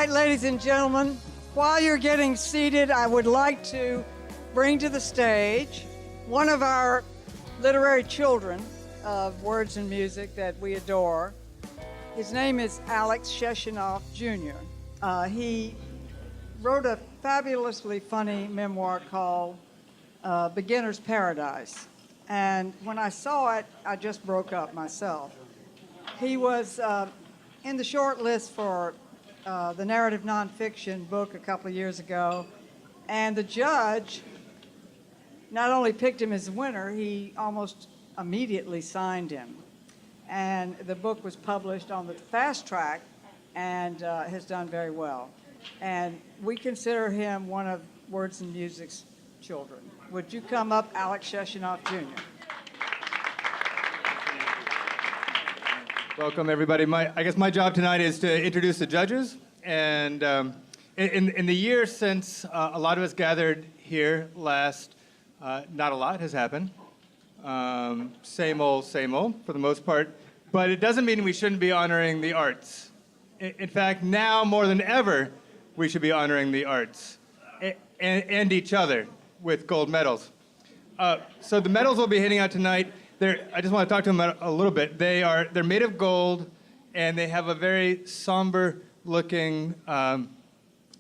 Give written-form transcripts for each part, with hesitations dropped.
right, ladies and gentlemen, while you're getting seated, I would like to bring to the stage one of our literary children of words and music that we adore. His name is Alex Sheshanoff Jr. He wrote a fabulously funny memoir called Beginner's Paradise. And when I saw it, I just broke up myself. He was in the short list for the narrative nonfiction book a couple of years ago, and the judge not only picked him as a winner, he almost immediately signed him. And the book was published on the fast track and has done very well. And we consider him one of Words and Music's children. Would you come up, Alex Sheshanoff Jr.? Welcome, everybody. I guess my job tonight is to introduce the judges. And in the year since a lot of us gathered here last, not a lot has happened. Same old for the most part. But it doesn't mean we shouldn't be honoring the arts. In fact, now more than ever, we should be honoring the arts and each other with gold medals. So the medals we'll be handing out tonight, I just want to talk to them a little bit. They're made of gold, and they have a very somber-looking, a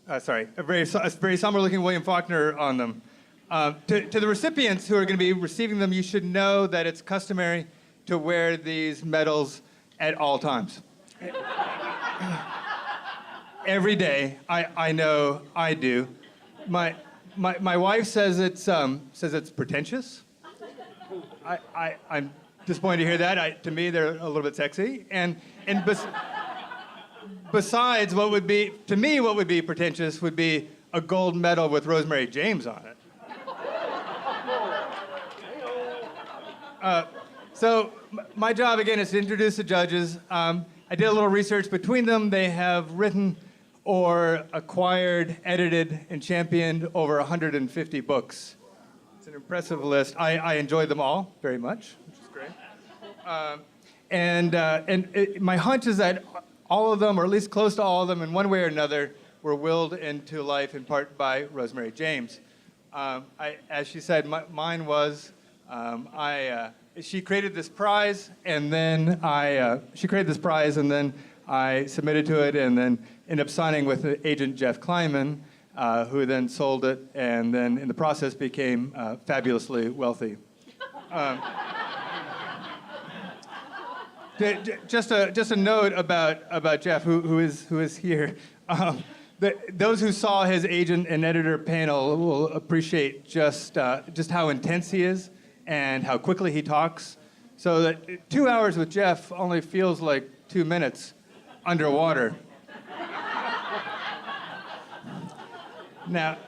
very somber-looking William Faulkner on them. To the recipients who are going to be receiving them, you should know that it's customary to wear these medals at all times. Every day, I know I do. My wife says it's pretentious. I'm disappointed to hear that. To me, they're a little bit sexy. Besides, what would be pretentious would be a gold medal with Rosemary James on it. So my job, again, is to introduce the judges. I did a little research between them. They have written or acquired, edited, and championed over 150 books. It's an impressive list. I enjoyed them all very much, which is great. My hunch is that all of them, or at least close to all of them, in one way or another, were willed into life in part by Rosemary James. As she said, mine was, she created this prize, and then I submitted to it, and then ended up signing with agent Jeff Kleinman, who then sold it, and then in the process became fabulously wealthy. Just a note about Jeff, who is here. Those who saw his agent and editor panel will appreciate just how intense he is and how quickly he talks. So that 2 hours with Jeff only feels like 2 minutes underwater. Now,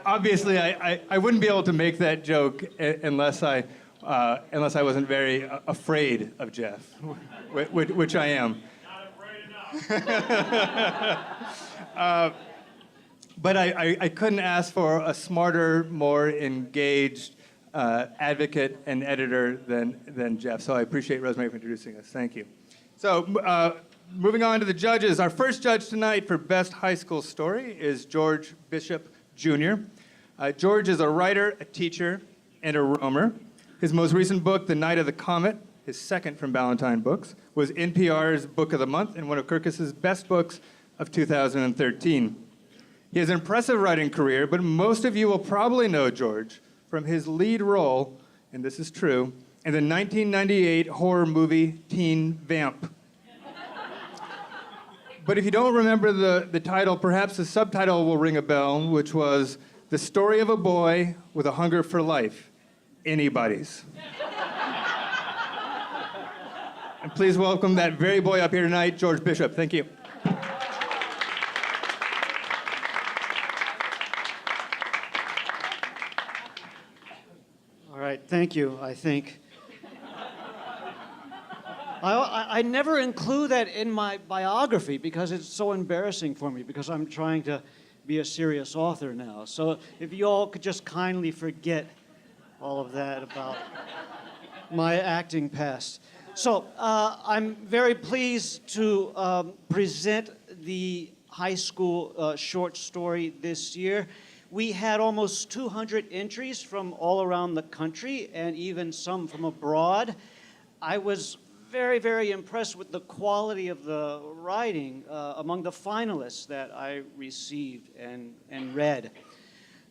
obviously, I wouldn't be able to make that joke unless I wasn't very afraid of Jeff, which I am. Not afraid enough. But I couldn't ask for a smarter, more engaged advocate and editor than Jeff. So I appreciate Rosemary for introducing us. Thank you. So moving on to the judges. Our first judge tonight for Best High School Story is George Bishop Jr. George is a writer, a teacher, and a roamer. His most recent book, The Night of the Comet, his second from Ballantine Books, was NPR's Book of the Month and one of Kirkus's best books of 2013. He has an impressive writing career, but most of you will probably know George from his lead role, and this is true, in the 1998 horror movie Teen Vamp. But if you don't remember the title, perhaps the subtitle will ring a bell, which was The Story of a Boy with a Hunger for Life. Anybody's. And please welcome that very boy up here tonight, George Bishop. Thank you. All right, thank you, I think. I never include that in my biography because it's so embarrassing for me because I'm trying to be a serious author now. So if you all could just kindly forget all of that about my acting past. So I'm very pleased to present the high school short story this year. We had almost 200 entries from all around the country and even some from abroad. I was very, very impressed with the quality of the writing among the finalists that I received and read.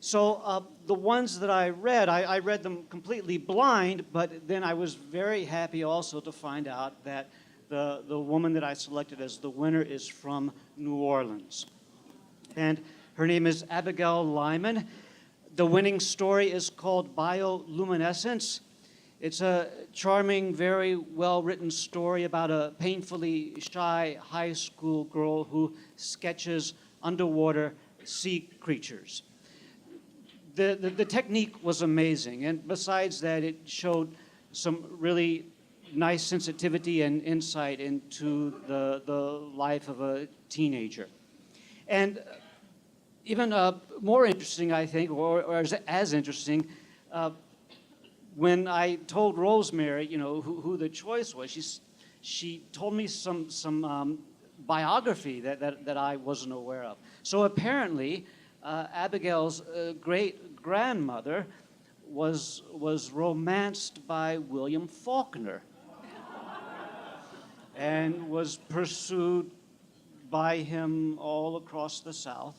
So the ones that I read them completely blind, but then I was very happy also to find out that the woman that I selected as the winner is from New Orleans. And her name is Abigail Lyman. The winning story is called Bioluminescence. It's a charming, very well-written story about a painfully shy high school girl who sketches underwater sea creatures. The technique was amazing, and besides that, it showed some really nice sensitivity and insight into the life of a teenager. And even more interesting, I think, or as interesting, when I told Rosemary, who the choice was, she told me some biography that I wasn't aware of. So apparently, Abigail's great-grandmother was romanced by William Faulkner and was pursued by him all across the South.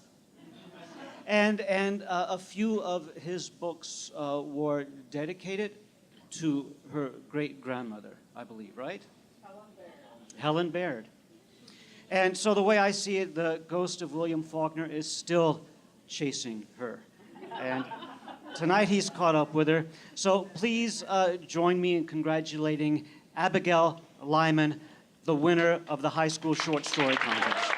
And a few of his books were dedicated to her great-grandmother, I believe, right? Helen Baird. And so the way I see it, the ghost of William Faulkner is still chasing her. And tonight he's caught up with her. So please join me in congratulating Abigail Lyman, the winner of the high school short story contest.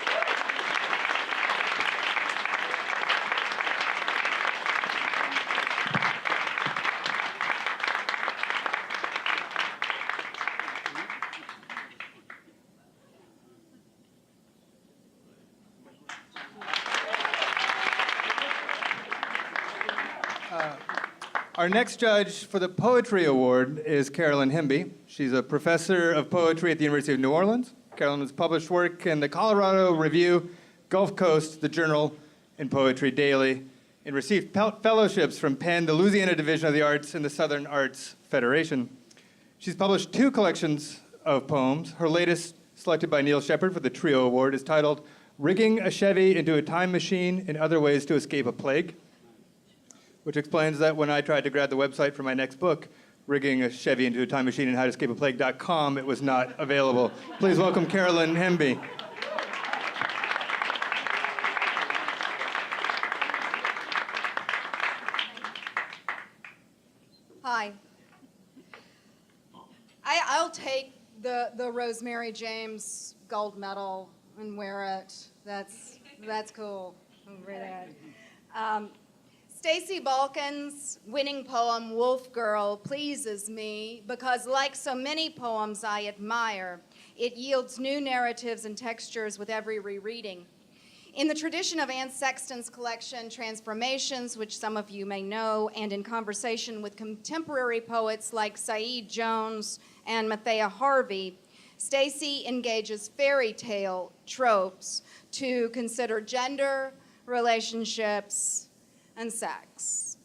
Our next judge for the Poetry Award is Carolyn Hemby. She's a professor of poetry at the University of New Orleans. Carolyn has published work in the Colorado Review, Gulf Coast, the Journal, and Poetry Daily, and received fellowships from Penn, the Louisiana Division of the Arts, and the Southern Arts Federation. She's published 2 collections of poems. Her latest, selected by Neil Shepard for the Trio Award, is titled Rigging a Chevy into a Time Machine and Other Ways to Escape a Plague, which explains that when I tried to grab the website for my next book, Rigging a Chevy into a Time Machine and How to Escape a Plague.com, it was not available. Please welcome Carolyn Hemby. Hi. I'll take the Rosemary James gold medal and wear it. That's cool. I'll wear that. Stacey Balkin's winning poem, Wolf Girl, pleases me because, like so many poems I admire, it yields new narratives and textures with every rereading. In the tradition of Anne Sexton's collection, Transformations, which some of you may know, and in conversation with contemporary poets like Saeed Jones and Mathea Harvey, Stacey engages fairy tale tropes to consider gender, relationships, and sex.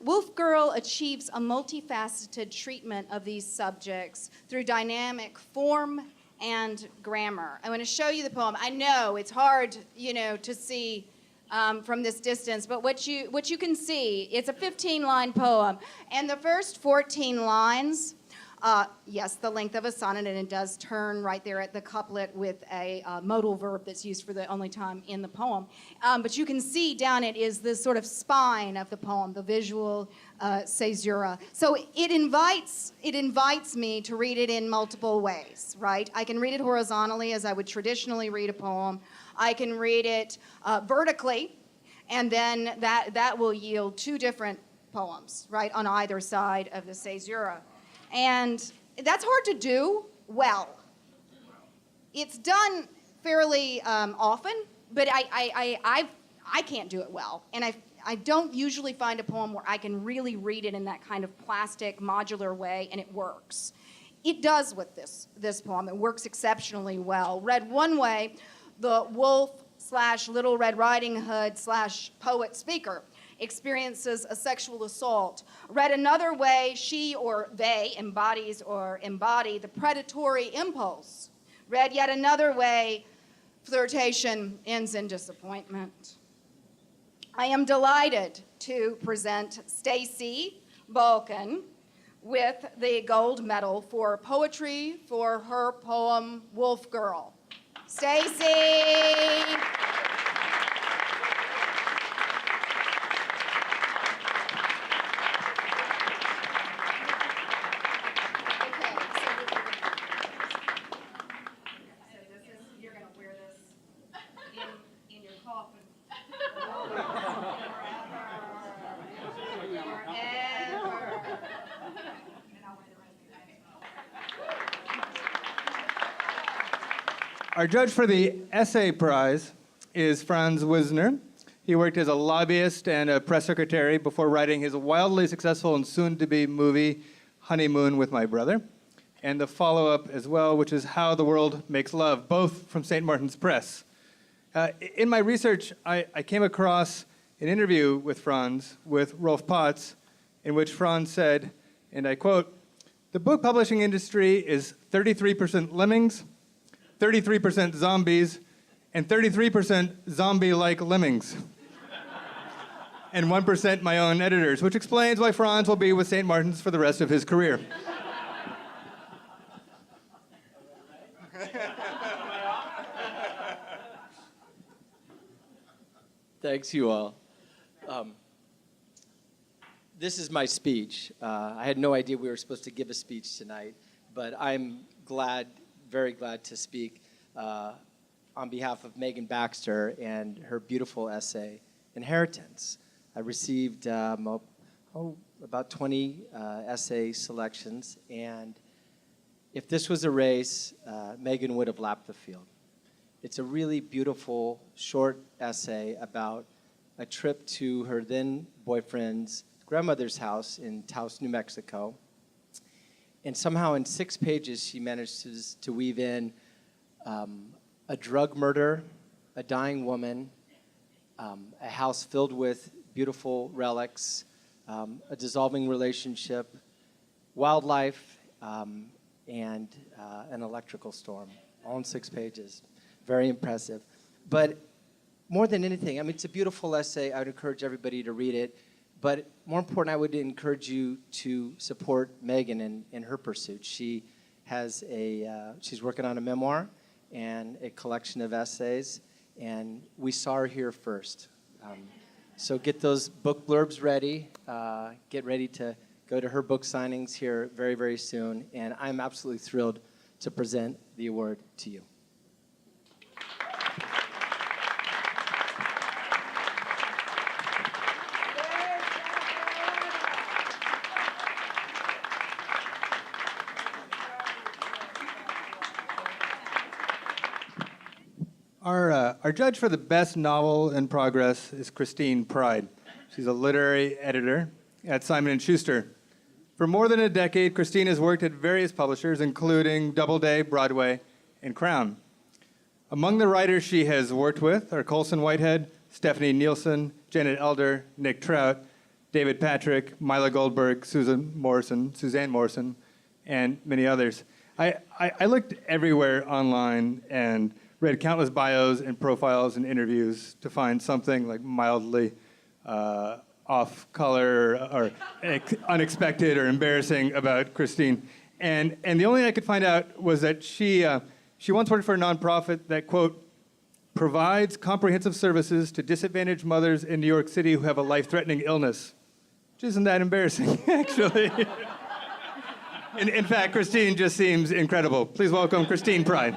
Wolf Girl achieves a multifaceted treatment of these subjects through dynamic form and grammar. I want to show you the poem. I know it's hard, to see from this distance, but what you can see, it's a 15-line poem, and the first 14 lines. Yes, the length of a sonnet, and it does turn right there at the couplet with a modal verb that's used for the only time in the poem. But you can see down it is the sort of spine of the poem, the visual caesura. So it invites me to read it in multiple ways, right? I can read it horizontally as I would traditionally read a poem. I can read it vertically, and then that will yield 2 different poems, right, on either side of the caesura. And that's hard to do well. It's done fairly often, but I can't do it well. And I don't usually find a poem where I can really read it in that kind of plastic, modular way, and it works. It does with this poem. It works exceptionally well. Read one way, the wolf / Little Red Riding Hood / poet speaker experiences a sexual assault. Read another way, she or they embodies or embody the predatory impulse. Read yet another way, flirtation ends in disappointment. I am delighted to present Stacy Balkin with the gold medal for poetry for her poem Wolf Girl. Stacy! You're going to wear this in your coffin. Forever. And I'll wear the rest of it. Our judge for the essay prize is Franz Wisner. He worked as a lobbyist and a press secretary before writing his wildly successful and soon-to-be movie, Honeymoon with My Brother, and the follow-up as well, which is How the World Makes Love, both from St. Martin's Press. In my research, I came across an interview with Franz with Rolf Potts, in which Franz said, and I quote, "The book publishing industry is 33% lemmings, 33% zombies, and 33% zombie-like lemmings, and 1% my own editors," which explains why Franz will be with St. Martin's for the rest of his career. Thanks, you all. This is my speech. I had no idea we were supposed to give a speech tonight, but I'm glad, very glad to speak on behalf of Megan Baxter and her beautiful essay, Inheritance. I received about 20 essay selections, and if this was a race, Megan would have lapped the field. It's a really beautiful, short essay about a trip to her then boyfriend's grandmother's house in Taos, New Mexico. And somehow in 6 pages, she managed to weave in a drug murder, a dying woman, a house filled with beautiful relics, a dissolving relationship, wildlife, and an electrical storm, all in 6 pages. Very impressive. But more than anything, I mean, it's a beautiful essay. I would encourage everybody to read it. But more important, I would encourage you to support Megan in her pursuit. She has she's working on a memoir and a collection of essays, and we saw her here first. So get those book blurbs ready. Get ready to go to her book signings here very, very soon. And I'm absolutely thrilled to present the award to you. Our judge for the best novel in progress is Christine Pride. She's a literary editor at Simon & Schuster. For more than a decade, Christine has worked at various publishers, including Doubleday, Broadway, and Crown. Among the writers she has worked with are Colson Whitehead, Stephanie Nielsen, Janet Elder, Nick Trout, David Patrick, Mila Goldberg, Suzanne Morrison, and many others. I looked everywhere online and read countless bios and profiles and interviews to find something like mildly off color or unexpected or embarrassing about Christine. And the only thing I could find out was that she once worked for a nonprofit that, quote, provides comprehensive services to disadvantaged mothers in New York City who have a life-threatening illness. Which isn't that embarrassing, actually. In fact, Christine just seems incredible. Please welcome Christine Pride.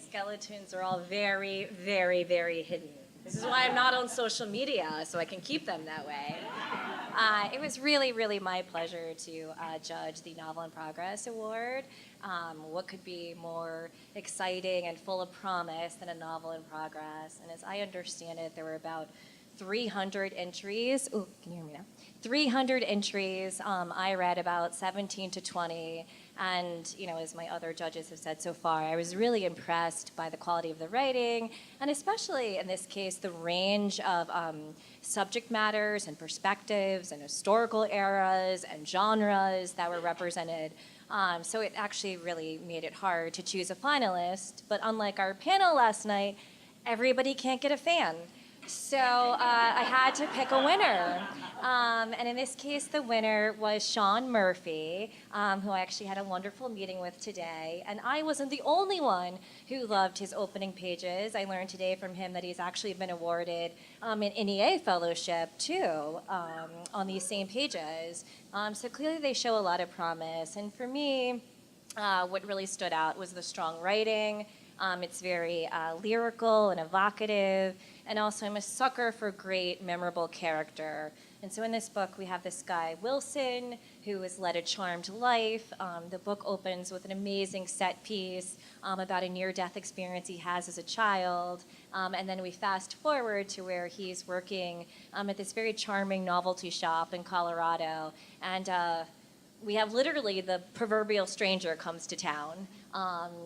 Skeletons are all very, very, very hidden. This is why I'm not on social media, so I can keep them that way. It was really, really my pleasure to judge the Novel in Progress Award. What could be more exciting and full of promise than a novel in progress? And as I understand it, there were about 300 entries. Ooh, can you hear me now? 300 entries. I read about 17 to 20. And, as my other judges have said so far, I was really impressed by the quality of the writing, and especially in this case, the range of subject matters and perspectives and historical eras and genres that were represented. So it actually really made it hard to choose a finalist. But unlike our panel last night, everybody can't get a fan. So I had to pick a winner. And in this case, the winner was Sean Murphy, who I actually had a wonderful meeting with today. And I wasn't the only one who loved his opening pages. I learned today from him that he's actually been awarded an NEA fellowship, too, on these same pages. So clearly they show a lot of promise. And for me, what really stood out was the strong writing. It's very lyrical and evocative, and also I'm a sucker for great, memorable character. And so in this book, we have this guy, Wilson, who has led a charmed life. The book opens with an amazing set piece about a near-death experience he has as a child. And then we fast forward to where he's working at this very charming novelty shop in Colorado. And we have literally the proverbial stranger comes to town,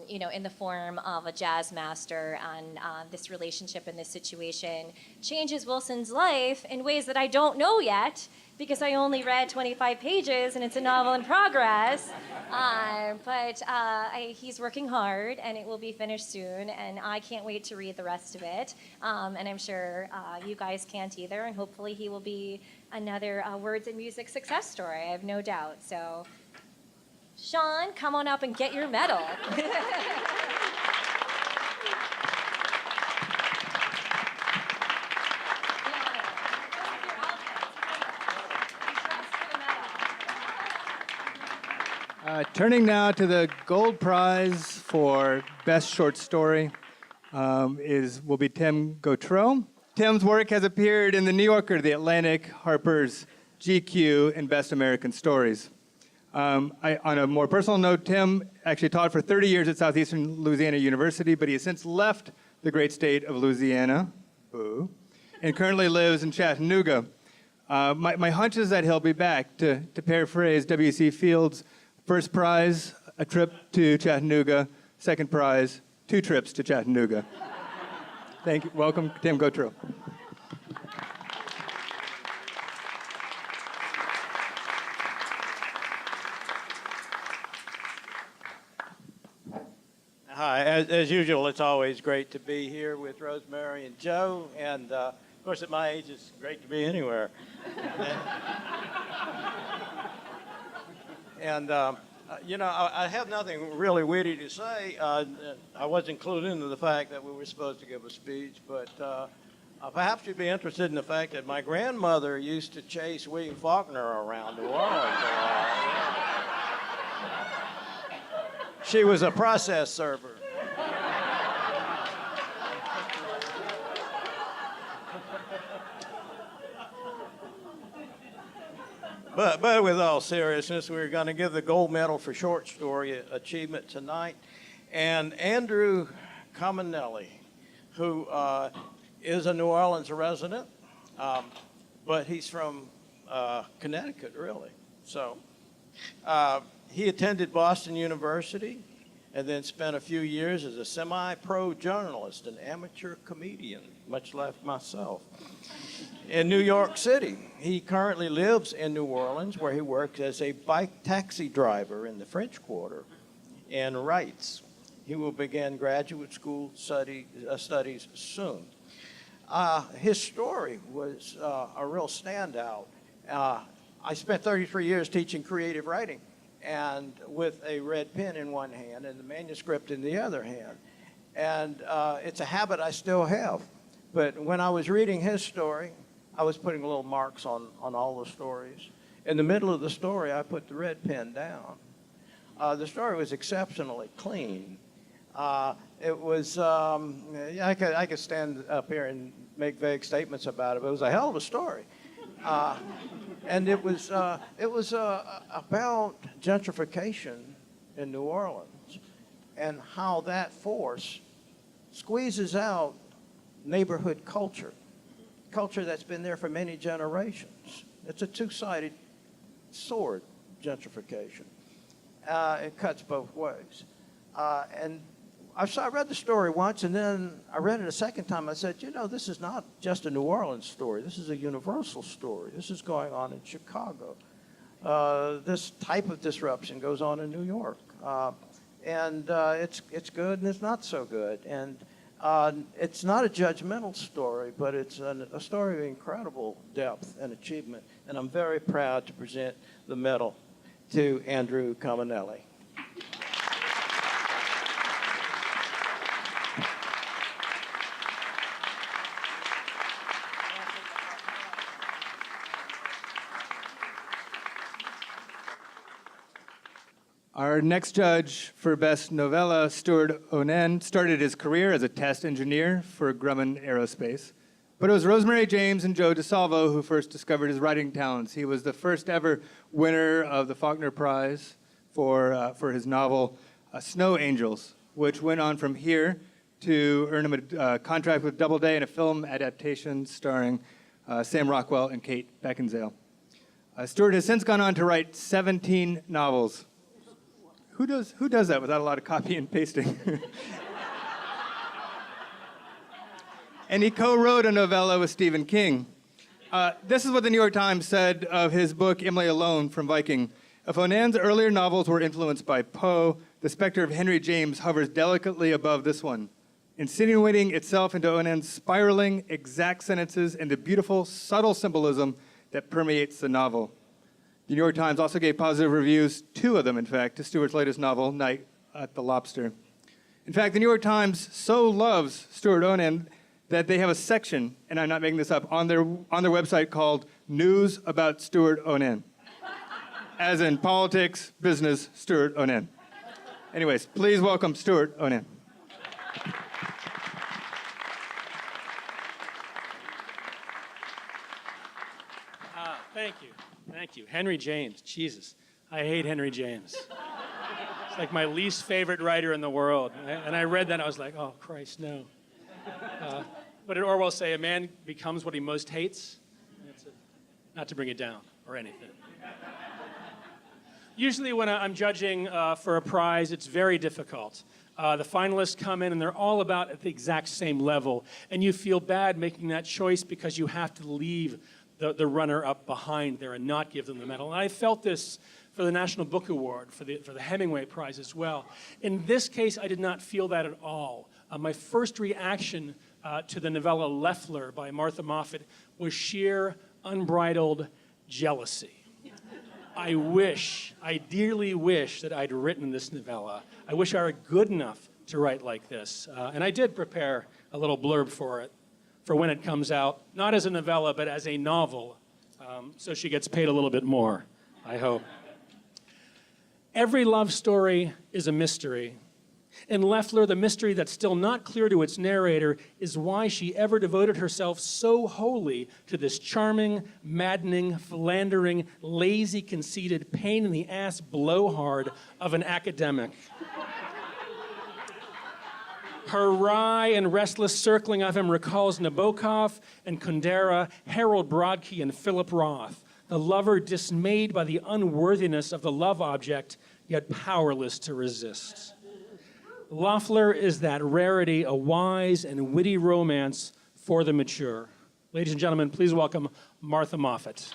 in the form of a jazz master, and this relationship and this situation changes Wilson's life in ways that I don't know yet because I only read 25 pages and it's a novel in progress. But he's working hard and it will be finished soon, and I can't wait to read the rest of it. And I'm sure you guys can't either, and hopefully he will be another Words and Music success story, I have no doubt. So, Sean, come on up and get your medal. Turning now to the gold prize for best short story will be Tim Gautreaux. Tim's work has appeared in The New Yorker, The Atlantic, Harper's, GQ, and Best American Stories. On a more personal note, Tim actually taught for 30 years at Southeastern Louisiana University, but he has since left the great state of Louisiana, and currently lives in Chattanooga. My hunch is that he'll be back. To paraphrase W.C. Fields, first prize, a trip to Chattanooga. Second prize, 2 trips to Chattanooga. Thank you. Welcome, Tim Gautreaux. Hi, as usual, it's always great to be here with Rosemary and Joe, and of course, at my age, it's great to be anywhere. And I have nothing really witty to say. I wasn't clued into the fact that we were supposed to give a speech, but perhaps you'd be interested in the fact that my grandmother used to chase William Faulkner around New Orleans. She was a process server. But with all seriousness, we're going to give the gold medal for short story achievement tonight. And Andrew Caminelli, who is a New Orleans resident, but he's from Connecticut, really. So he attended Boston University and then spent a few years as a semi-pro journalist and amateur comedian, much like myself, in New York City. He currently lives in New Orleans, where he works as a bike taxi driver in the French Quarter and writes. He will begin graduate school studies soon. His story was a real standout. I spent 33 years teaching creative writing, and with a red pen in one hand and the manuscript in the other hand. And it's a habit I still have. But when I was reading his story, I was putting little marks on all the stories. In the middle of the story, I put the red pen down. The story was exceptionally clean. It was, I could stand up here and make vague statements about it, but it was a hell of a story. And it was about gentrification in New Orleans and how that force squeezes out neighborhood culture. culture that's been there for many generations. It's a two-sided sword, gentrification. It cuts both ways. And I read the story once, and then I read it a second time. I said, you know, this is not just a New Orleans story. This is a universal story. This is going on in Chicago. This type of disruption goes on in New York. It's good and it's not so good. And it's not a judgmental story, but it's a story of incredible depth and achievement. And I'm very proud to present the medal to Andrew Cominelli. Our next judge for Best Novella, Stuart Onen, started his career as a test engineer for Grumman Aerospace. But it was Rosemary James and Joe DeSalvo who first discovered his writing talents. He was the first ever winner of the Faulkner Prize for his novel Snow Angels, which went on from here to earn him a contract with Doubleday and a film adaptation starring Sam Rockwell and Kate Beckinsale. Stuart has since gone on to write 17 novels. Who does that without a lot of copy and pasting? And he co-wrote a novella with Stephen King. This is what the New York Times said of his book, Emily Alone from Viking. If Onan's earlier novels were influenced by Poe, the specter of Henry James hovers delicately above this one, insinuating itself into Onan's spiraling, exact sentences and the beautiful, subtle symbolism that permeates the novel. The New York Times also gave positive reviews, 2 of them, in fact, to Stuart's latest novel, Night at the Lobster. In fact, the New York Times so loves Stuart Onen that they have a section, and I'm not making this up, on their website called News About Stuart Onen. As in politics, business, Stuart Onen. Anyways, please welcome Stuart Onen. Thank you. Thank you. Henry James. Jesus. I hate Henry James. It's like my least favorite writer in the world. And I read that and I was like, oh, Christ, no. What did Orwell say? A man becomes what he most hates? Not to bring it down or anything. Usually when I'm judging for a prize, it's very difficult. The finalists come in and they're all about at the exact same level. And you feel bad making that choice because you have to leave the runner-up behind there and not give them the medal. And I felt this for the National Book Award, for the Hemingway Prize as well. In this case, I did not feel that at all. My first reaction to the novella Leffler by Martha Moffett was sheer, unbridled jealousy. I dearly wish that I'd written this novella. I wish I were good enough to write like this. And I did prepare a little blurb for it, for when it comes out, not as a novella, but as a novel, so she gets paid a little bit more, I hope. Every love story is a mystery. In Leffler, the mystery that's still not clear to its narrator is why she ever devoted herself so wholly to this charming, maddening, philandering, lazy, conceited, pain-in-the-ass blowhard of an academic. Her wry and restless circling of him recalls Nabokov and Kundera, Harold Brodkey and Philip Roth, the lover dismayed by the unworthiness of the love object, yet powerless to resist. Loeffler is that rarity, a wise and witty romance for the mature. Ladies and gentlemen, please welcome Martha Moffett.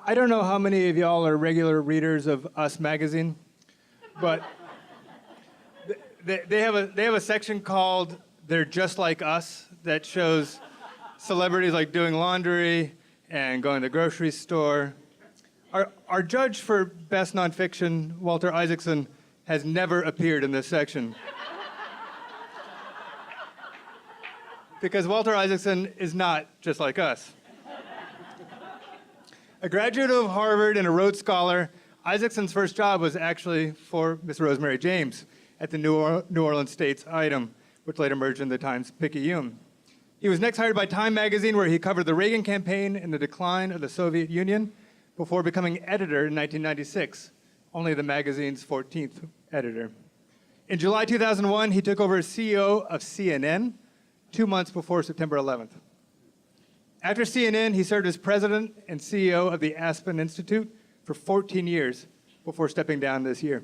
I don't know how many of y'all are regular readers of Us Magazine, but they have a section called They're Just Like Us that shows celebrities like doing laundry and going to the grocery store. Our judge for Best Nonfiction, Walter Isaacson, has never appeared in this section. Because Walter Isaacson is not just like us. A graduate of Harvard and a Rhodes Scholar, Isaacson's first job was actually for Miss Rosemary James at the New Orleans State's Item, which later merged into the Times-Picayune. He was next hired by Time magazine, where he covered the Reagan campaign and the decline of the Soviet Union before becoming editor in 1996, only the magazine's 14th editor. In July 2001, he took over as CEO of CNN 2 months before September 11th. After CNN, he served as president and CEO of the Aspen Institute for 14 years before stepping down this year.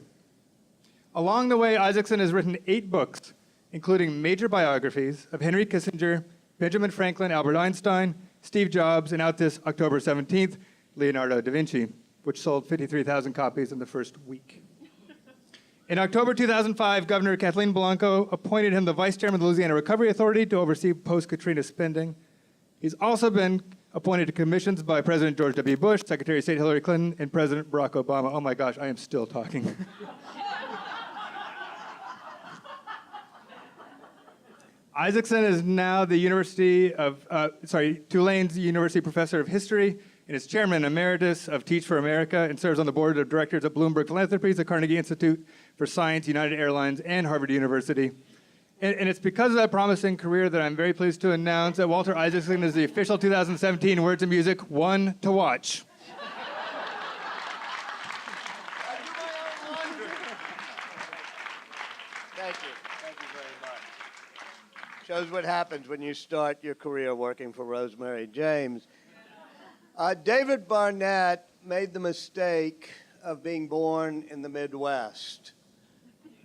Along the way, Isaacson has written 8 books, including major biographies of Henry Kissinger, Benjamin Franklin, Albert Einstein, Steve Jobs, and out this October 17th, Leonardo da Vinci, which sold 53,000 copies in the first week. In October 2005, Governor Kathleen Blanco appointed him the vice chairman of the Louisiana Recovery Authority to oversee post-Katrina spending. He's also been appointed to commissions by President George W. Bush, Secretary of State Hillary Clinton, and President Barack Obama. Oh my gosh, I am still talking. Isaacson is now the Tulane's University Professor of History and is Chairman Emeritus of Teach for America and serves on the board of directors at Bloomberg Philanthropies, the Carnegie Institute for Science, United Airlines, and Harvard University. And it's because of that promising career that I'm very pleased to announce that Walter Isaacson is the official 2017 Words and Music One to Watch. Thank you. Thank you very much. Shows what happens when you start your career working for Rosemary James. David Barnett made the mistake of being born in the Midwest,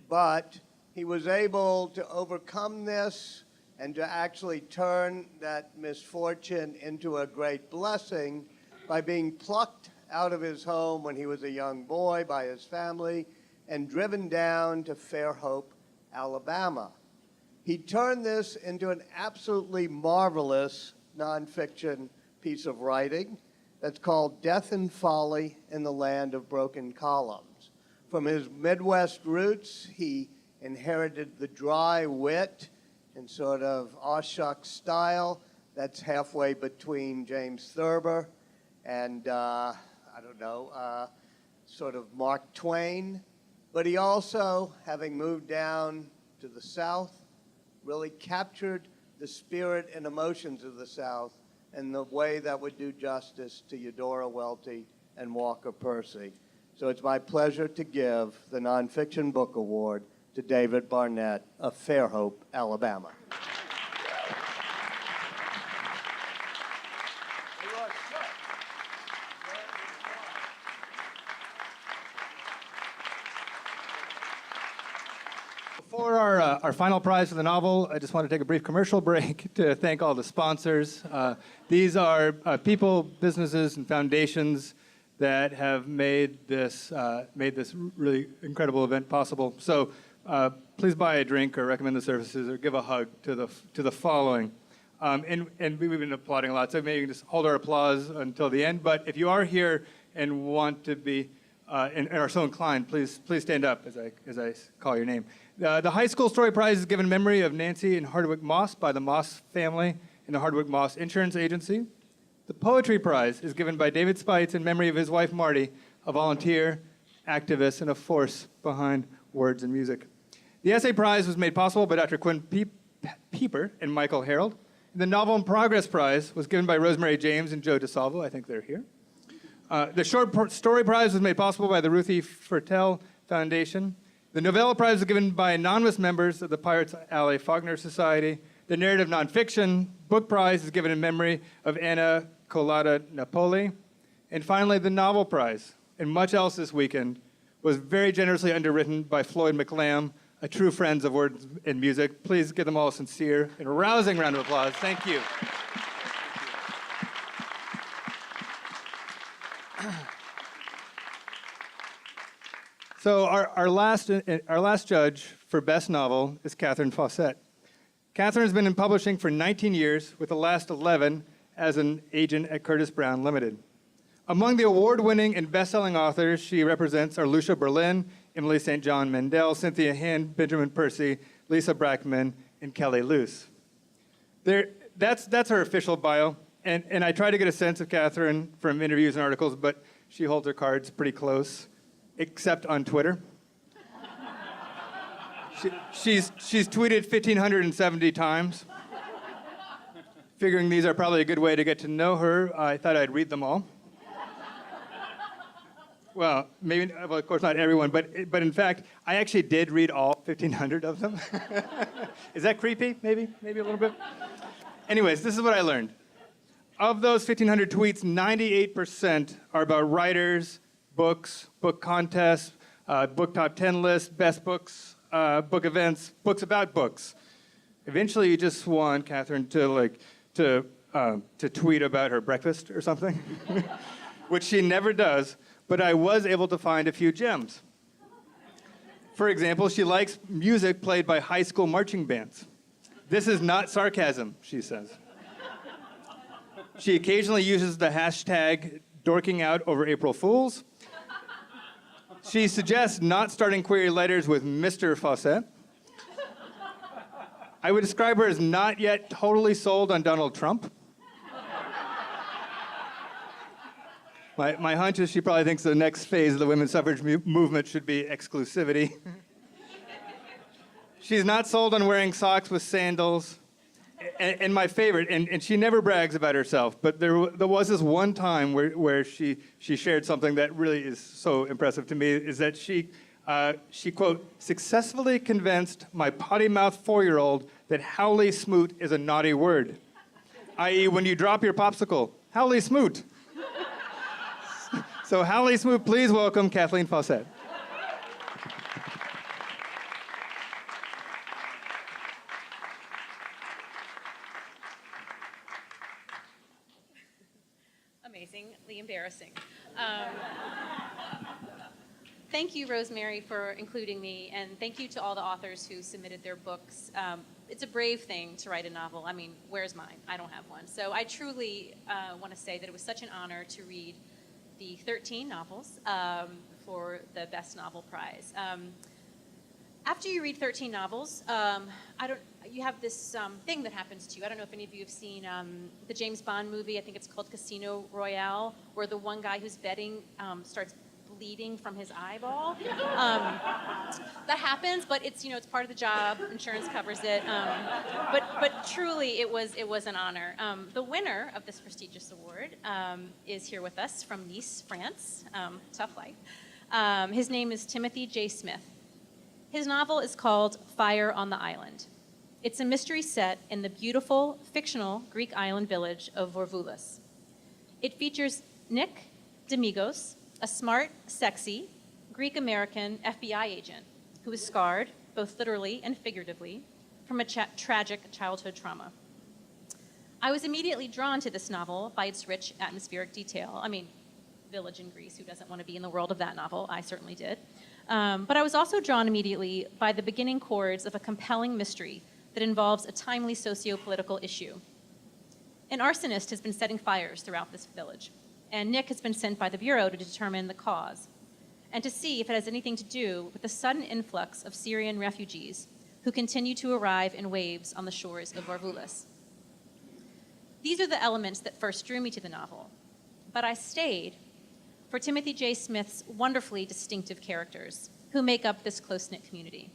but he was able to overcome this and to actually turn that misfortune into a great blessing by being plucked out of his home when he was a young boy by his family and driven down to Fairhope, Alabama. He turned this into an absolutely marvelous nonfiction piece of writing that's called Death and Folly in the Land of Broken Columns. From his Midwest roots, he inherited the dry wit and sort of aw-shucks style that's halfway between James Thurber and, sort of Mark Twain. But he also, having moved down to the South, really captured the spirit and emotions of the South in the way that would do justice to Eudora Welty and Walker Percy. So it's my pleasure to give the Nonfiction Book Award to David Barnett of Fairhope, Alabama. Before our final prize for the novel, I just want to take a brief commercial break to thank all the sponsors. These are people, businesses, and foundations that have made this really incredible event possible. So please buy a drink or recommend the services or give a hug to the following. And we've been applauding a lot, so maybe you can just hold our applause until the end. But if you are here and want to be and are so inclined, please stand up as I call your name. The High School Story Prize is given in memory of Nancy and Hardwick Moss by the Moss family and the Hardwick Moss Insurance Agency. The Poetry Prize is given by David Spites in memory of his wife Marty, a volunteer, activist, and a force behind Words and Music. The Essay Prize was made possible by Dr. Quinn Pieper and Michael Harold. The Novel in Progress Prize was given by Rosemary James and Joe DeSalvo. I think they're here. The Short Story Prize was made possible by the Ruthie Fertel Foundation. The Novella Prize was given by anonymous members of the Pirates Alley Faulkner Society. The Narrative Nonfiction Book Prize is given in memory of Anna Colada Napoli. And finally, the Novel Prize, and much else this weekend, was very generously underwritten by Floyd McLam, a true friend of Words and Music. Please give them all a sincere and rousing round of applause. Thank you. So our last judge for Best Novel is Catherine Fawcett. Catherine has been in publishing for 19 years, with the last 11 as an agent at Curtis Brown Limited. Among the award-winning and best-selling authors she represents are Lucia Berlin, Emily St. John Mandel, Cynthia Hand, Benjamin Percy, Lisa Brackman, and Kelly Luce. That's her official bio. And I try to get a sense of Catherine from interviews and articles, but she holds her cards pretty close, except on Twitter. She's tweeted 1,570 times. Figuring these are probably a good way to get to know her, I thought I'd read them all. Well, maybe, well, of course not everyone, but in fact, I actually did read all 1,500 of them. Is that creepy? Maybe a little bit. Anyways, this is what I learned. Of those 1,500 tweets, 98% are about writers, books, book contests, book top 10 lists, best books, book events, books about books. Eventually, you just want Catherine to tweet about her breakfast or something, which she never does. But I was able to find a few gems. For example, she likes music played by high school marching bands. This is not sarcasm, she says. She occasionally uses the hashtag dorking out over April Fools. She suggests not starting query letters with Mr. Fawcett. I would describe her as not yet totally sold on Donald Trump. My hunch is she probably thinks the next phase of the women's suffrage movement should be exclusivity. She's not sold on wearing socks with sandals. And my favorite, and she never brags about herself, but there was this one time where she shared something that really is so impressive to me, is that she quote, successfully convinced my potty-mouthed 4-year-old that howly smoot is a naughty word, i.e. when you drop your popsicle, howly smoot. So howly smoot, please welcome Kathleen Fawcett. Amazingly embarrassing. Thank you, Rosemary, for including me, and thank you to all the authors who submitted their books. It's a brave thing to write a novel. I mean, where's mine? I don't have one. So I truly want to say that it was such an honor to read the 13 novels for the Best Novel Prize. After you read 13 novels, you have this thing that happens to you. I don't know if any of you have seen the James Bond movie. I think it's called Casino Royale, where the one guy who's betting starts bleeding from his eyeball. That happens, but it's part of the job. Insurance covers it. But truly, it was an honor. The winner of this prestigious award is here with us from Nice, France. Tough life. His name is Timothy J. Smith. His novel is called Fire on the Island. It's a mystery set in the beautiful, fictional Greek island village of Vorvoulas. It features Nick Demigos, a smart, sexy, Greek-American FBI agent who is scarred, both literally and figuratively, from a tragic childhood trauma. I was immediately drawn to this novel by its rich atmospheric detail. I mean, village in Greece, who doesn't want to be in the world of that novel? I certainly did. But I was also drawn immediately by the beginning chords of a compelling mystery that involves a timely socio-political issue. An arsonist has been setting fires throughout this village, and Nick has been sent by the Bureau to determine the cause and to see if it has anything to do with the sudden influx of Syrian refugees who continue to arrive in waves on the shores of Vorvoulas. These are the elements that first drew me to the novel, but I stayed for Timothy J. Smith's wonderfully distinctive characters who make up this close-knit community.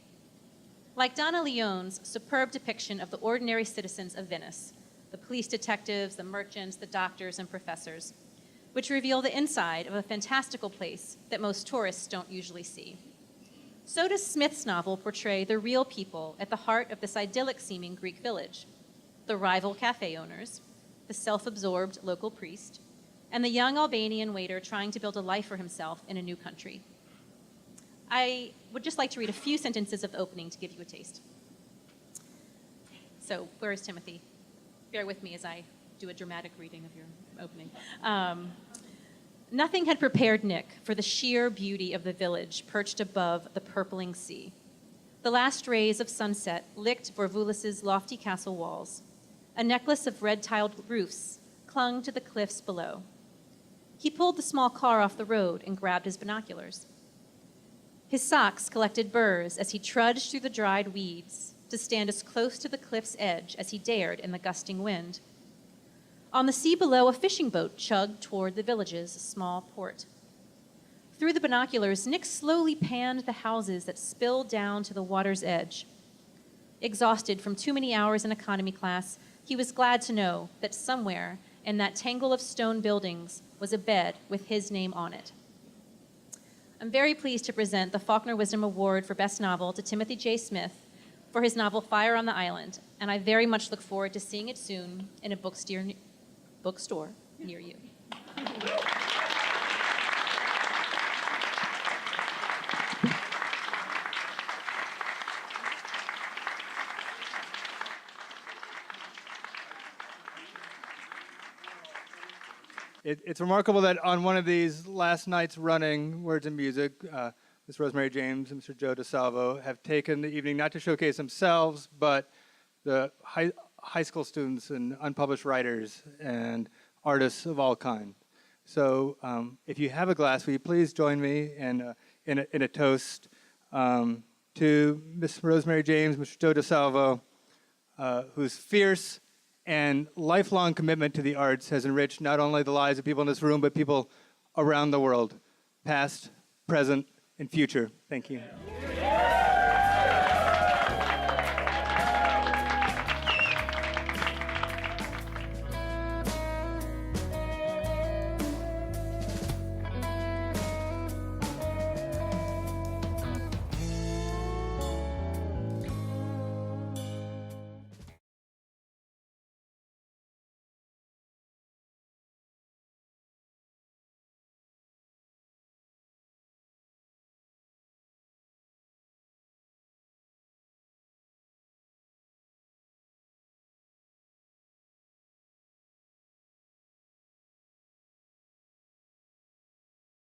Like Donna Leon's superb depiction of the ordinary citizens of Venice, the police detectives, the merchants, the doctors, and professors, which reveal the inside of a fantastical place that most tourists don't usually see. So does Smith's novel portray the real people at the heart of this idyllic-seeming Greek village, the rival cafe owners, the self-absorbed local priest, and the young Albanian waiter trying to build a life for himself in a new country. I would just like to read a few sentences of the opening to give you a taste. So, where is Timothy? Bear with me as I do a dramatic reading of your opening. Nothing had prepared Nick for the sheer beauty of the village perched above the purpling sea. The last rays of sunset licked Vorvoulas' lofty castle walls. A necklace of red-tiled roofs clung to the cliffs below. He pulled the small car off the road and grabbed his binoculars. His socks collected burrs as he trudged through the dried weeds to stand as close to the cliff's edge as he dared in the gusting wind. On the sea below, a fishing boat chugged toward the village's small port. Through the binoculars, Nick slowly panned the houses that spilled down to the water's edge. Exhausted from too many hours in economy class, he was glad to know that somewhere in that tangle of stone buildings was a bed with his name on it. I'm very pleased to present the Faulkner Wisdom Award for Best Novel to Timothy J. Smith for his novel Fire on the Island, and I very much look forward to seeing it soon in a bookstore near you. It's remarkable that on one of these last nights running Words and Music, Ms. Rosemary James and Mr. Joe DeSalvo have taken the evening not to showcase themselves, but the high school students and unpublished writers and artists of all kinds. So if you have a glass, will you please join me in a toast to Ms. Rosemary James, Mr. Joe DeSalvo, whose fierce and lifelong commitment to the arts has enriched not only the lives of people in this room, but people around the world, past, present, and future. Thank you.